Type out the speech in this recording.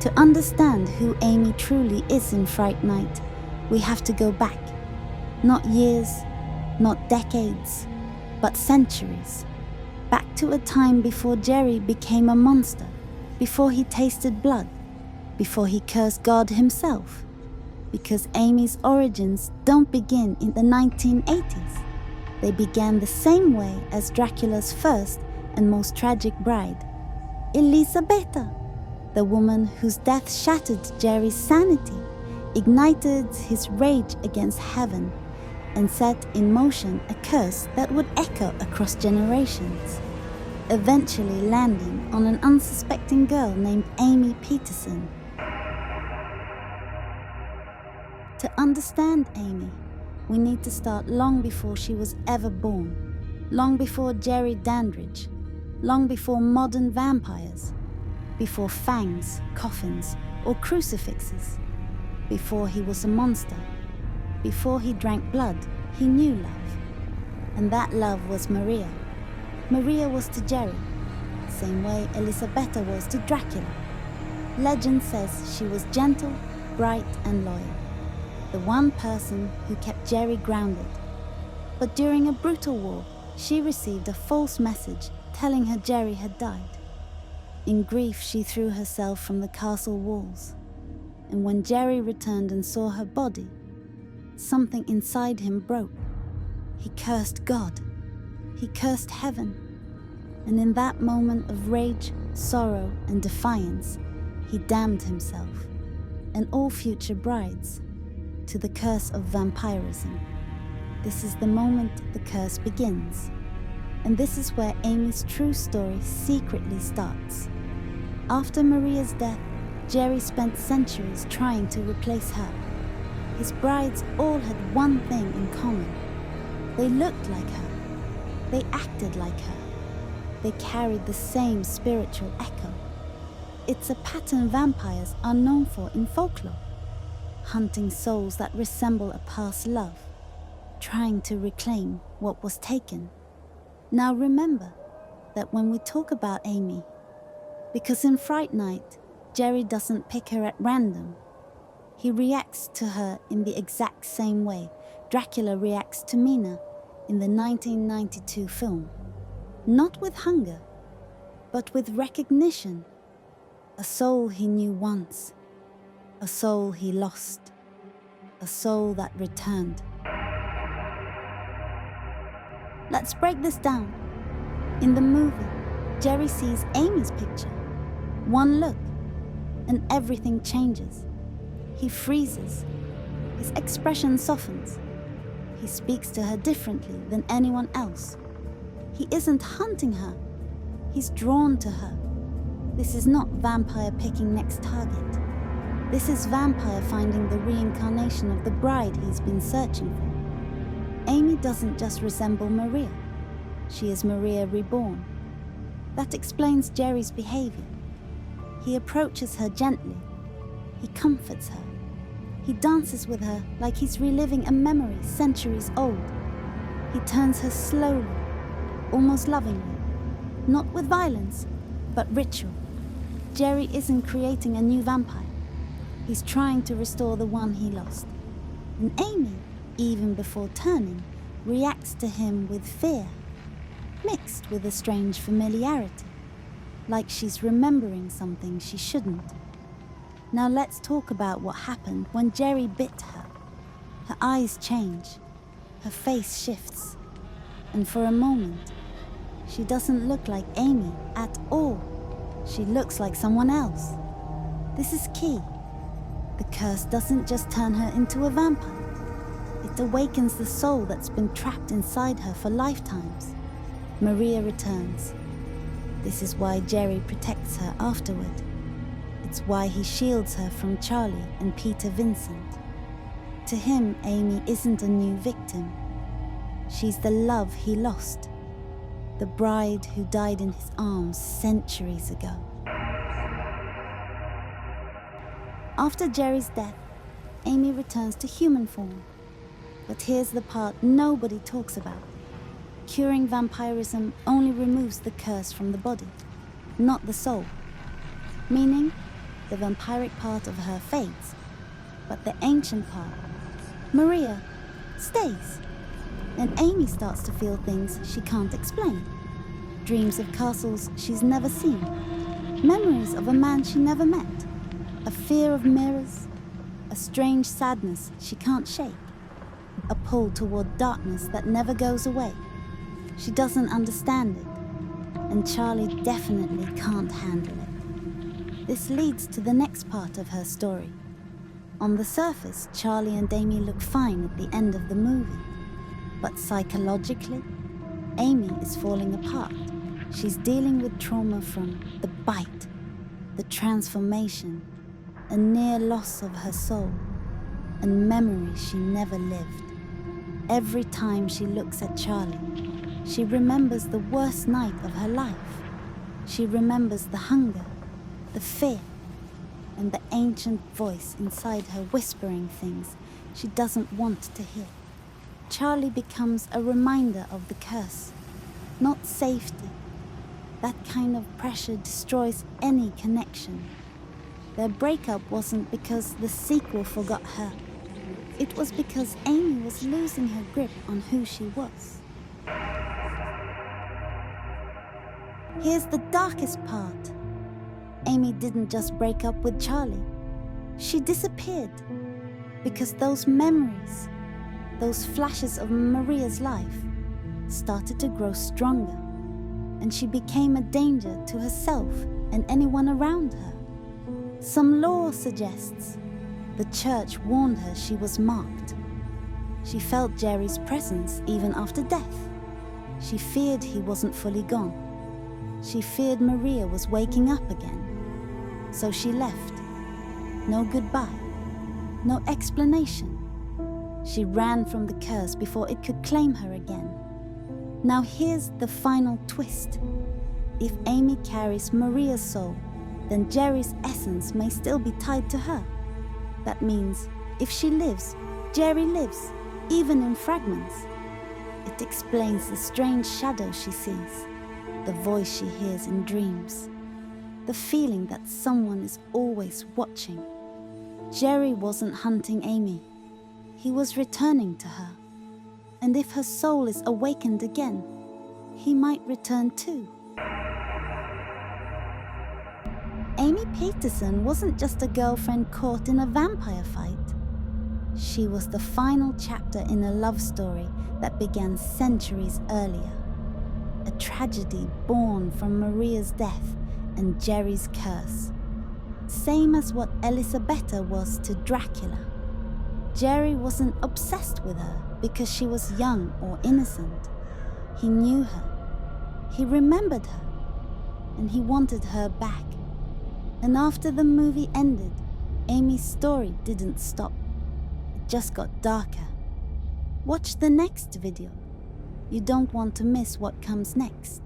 To understand who Amy truly is in Fright Night, we have to go back. Not years, not decades, but centuries. Back to a time before Jerry became a monster, before he tasted blood, before he cursed God himself. Because Amy's origins don't begin in the 1980s. They began the same way as Dracula's first and most tragic bride, Elisabeta, the woman whose death shattered Jerry's sanity, ignited his rage against heaven, and set in motion a curse that would echo across generations, eventually landing on an unsuspecting girl named Amy Peterson. To understand Amy, we need to start long before she was ever born, long before Jerry Dandrige, long before modern vampires, before fangs, coffins, or crucifixes, before he was a monster, before he drank blood, he knew love. And that love was Maria. Maria was to Jerry, same way Elisabeta was to Dracula. Legend says she was gentle, bright, and loyal. The one person who kept Jerry grounded. But during a brutal war, she received a false message telling her Jerry had died. In grief, she threw herself from the castle walls. And when Jerry returned and saw her body, something inside him broke. He cursed God. He cursed heaven. And in that moment of rage, sorrow, and defiance, he damned himself and all future brides to the curse of vampirism. This is the moment the curse begins. And this is where Amy's true story secretly starts. After Maria's death, Jerry spent centuries trying to replace her. His brides all had one thing in common. They looked like her. They acted like her. They carried the same spiritual echo. It's a pattern vampires are known for in folklore. Hunting souls that resemble a past love, trying to reclaim what was taken. Now remember that when we talk about Amy, because in Fright Night, Jerry doesn't pick her at random. He reacts to her in the exact same way Dracula reacts to Mina in the 1992 film. Not with hunger, but with recognition. A soul he knew once. A soul he lost. A soul that returned. Let's break this down. In the movie, Jerry sees Amy's picture. One look, and everything changes. He freezes. His expression softens. He speaks to her differently than anyone else. He isn't hunting her. He's drawn to her. This is not vampire picking next target. This is vampire finding the reincarnation of the bride he's been searching for. Amy doesn't just resemble Maria. She is Maria reborn. That explains Jerry's behavior. He approaches her gently. He comforts her. He dances with her like he's reliving a memory centuries old. He turns her slowly, almost lovingly. Not with violence, but ritual. Jerry isn't creating a new vampire. He's trying to restore the one he lost. And Amy, even before turning, reacts to him with fear, mixed with a strange familiarity, like she's remembering something she shouldn't. Now let's talk about what happened when Jerry bit her. Her eyes change, her face shifts, and for a moment, she doesn't look like Amy at all. She looks like someone else. This is key. The curse doesn't just turn her into a vampire. It awakens the soul that's been trapped inside her for lifetimes. Maria returns. This is why Jerry protects her afterward. It's why he shields her from Charlie and Peter Vincent. To him, Amy isn't a new victim. She's the love he lost. The bride who died in his arms centuries ago. After Jerry's death, Amy returns to human form. But here's the part nobody talks about. Curing vampirism only removes the curse from the body, not the soul. Meaning, the vampiric part of her fades, but the ancient part, Maria, stays. And Amy starts to feel things she can't explain. Dreams of castles she's never seen. Memories of a man she never met. A fear of mirrors. A strange sadness she can't shake. A pull toward darkness that never goes away. She doesn't understand it. And Charlie definitely can't handle it. This leads to the next part of her story. On the surface, Charlie and Amy look fine at the end of the movie. But psychologically, Amy is falling apart. She's dealing with trauma from the bite, the transformation, a near loss of her soul, and memories she never lived. Every time she looks at Charlie, she remembers the worst night of her life. She remembers the hunger, the fear, and the ancient voice inside her whispering things she doesn't want to hear. Charlie becomes a reminder of the curse, not safety. That kind of pressure destroys any connection. Their breakup wasn't because the sequel forgot her. It was because Amy was losing her grip on who she was. Here's the darkest part. Amy didn't just break up with Charlie. She disappeared. Because those memories, those flashes of Maria's life, started to grow stronger. And she became a danger to herself and anyone around her. Some lore suggests the church warned her she was marked. She felt Jerry's presence even after death. She feared he wasn't fully gone. She feared Maria was waking up again. So she left. No goodbye. No explanation. She ran from the curse before it could claim her again. Now here's the final twist. If Amy carries Maria's soul, then Jerry's essence may still be tied to her. That means, if she lives, Jerry lives, even in fragments. It explains the strange shadow she sees, the voice she hears in dreams, the feeling that someone is always watching. Jerry wasn't hunting Amy. He was returning to her. And if her soul is awakened again, he might return too. Amy Peterson wasn't just a girlfriend caught in a vampire fight. She was the final chapter in a love story that began centuries earlier. A tragedy born from Maria's death and Jerry's curse. Same as what Elisabeta was to Dracula. Jerry wasn't obsessed with her because she was young or innocent. He knew her. He remembered her. And he wanted her back. And after the movie ended, Amy's story didn't stop. It just got darker. Watch the next video. You don't want to miss what comes next.